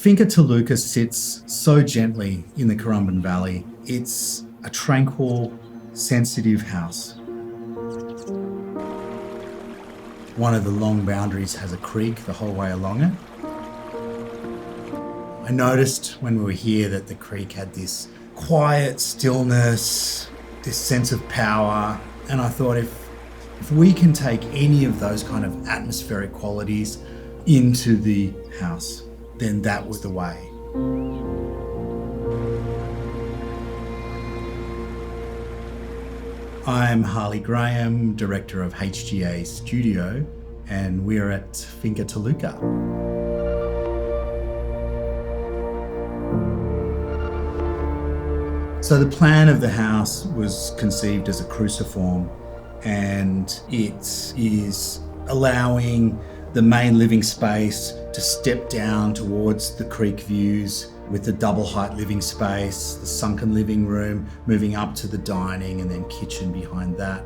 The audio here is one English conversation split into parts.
Finca Talluca sits so gently in the Currumbin Valley. It's a tranquil, sensitive house. One of the long boundaries has a creek the whole way along it. I noticed when we were here that the creek had this quiet stillness, this sense of power, and I thought if we can take any of those kind of atmospheric qualities into the house, then that was the way. I'm Harley Graham, director of HGA Studio, and we're at Finca Talluca. So the plan of the house was conceived as a cruciform, and it is allowing the main living space to step down towards the creek views with the double height living space, the sunken living room, moving up to the dining and then kitchen behind that.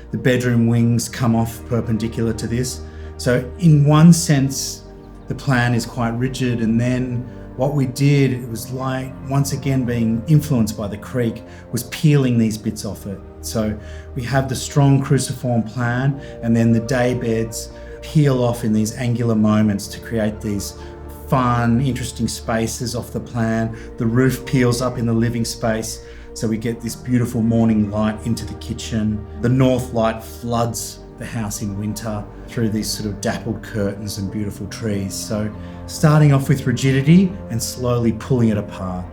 The bedroom wings come off perpendicular to this. So in one sense, the plan is quite rigid, and then what we did, it was like, once again being influenced by the creek, was peeling these bits off it. So we have the strong cruciform plan, and then the day beds peel off in these angular moments to create these fun, interesting spaces off the plan. The roof peels up in the living space, so we get this beautiful morning light into the kitchen. The north light floods the house in winter through these sort of dappled curtains and beautiful trees. So starting off with rigidity and slowly pulling it apart.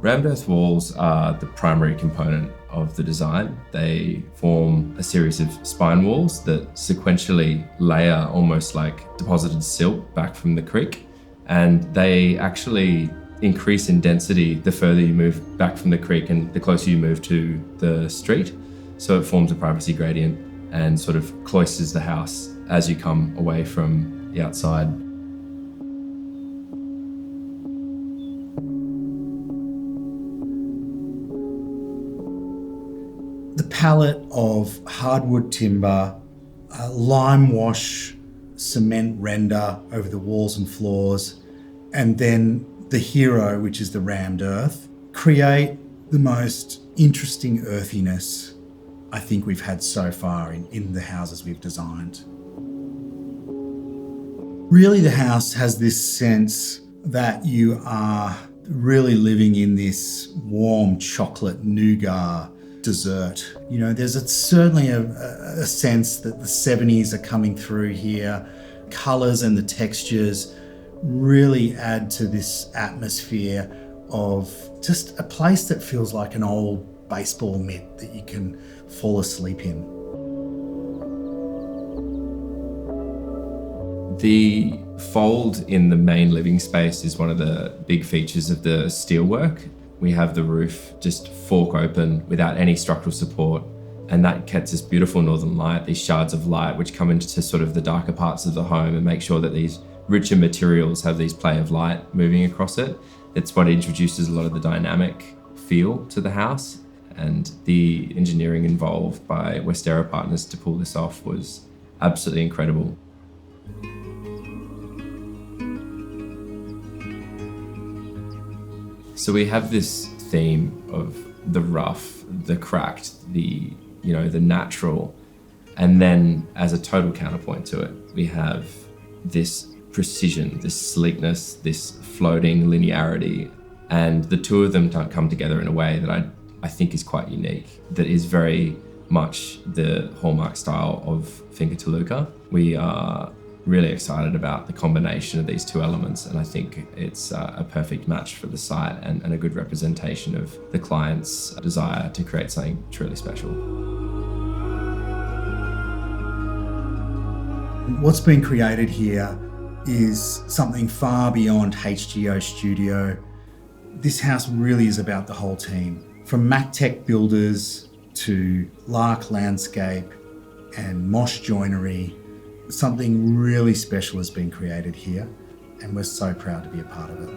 Rammed earth walls are the primary component of the design. They form a series of spine walls that sequentially layer almost like deposited silt back from the creek, and they actually increase in density the further you move back from the creek and the closer you move to the street. So it forms a privacy gradient and sort of cloisters the house as you come away from the outside. The palette of hardwood timber, lime wash, cement render over the walls and floors, and then the hero, which is the rammed earth, create the most interesting earthiness I think we've had so far in the houses we've designed. Really, the house has this sense that you are really living in this warm chocolate nougat dessert. You know, there's certainly a sense that the 70s are coming through here. Colours and the textures really add to this atmosphere of just a place that feels like an old baseball mitt that you can fall asleep in. The fold in the main living space is one of the big features of the steelwork. We have the roof just fork open without any structural support, and that gets this beautiful northern light, these shards of light which come into sort of the darker parts of the home and make sure that these richer materials have these play of light moving across it. It's what introduces a lot of the dynamic feel to the house, and the engineering involved by Westera Partners to pull this off was absolutely incredible. So we have this theme of the rough, the cracked, the natural, and then as a total counterpoint to it, we have this precision, this sleekness, this floating linearity, and the two of them come together in a way that I think is quite unique, that is very much the hallmark style of Finca Talluca. We are really excited about the combination of these two elements, and I think it's a perfect match for the site and a good representation of the client's desire to create something truly special. What's been created here is something far beyond HGA Studio. This house really is about the whole team, from MacTech builders to Lark Landscape and Mosh Joinery. Something really special has been created here, and we're so proud to be a part of it.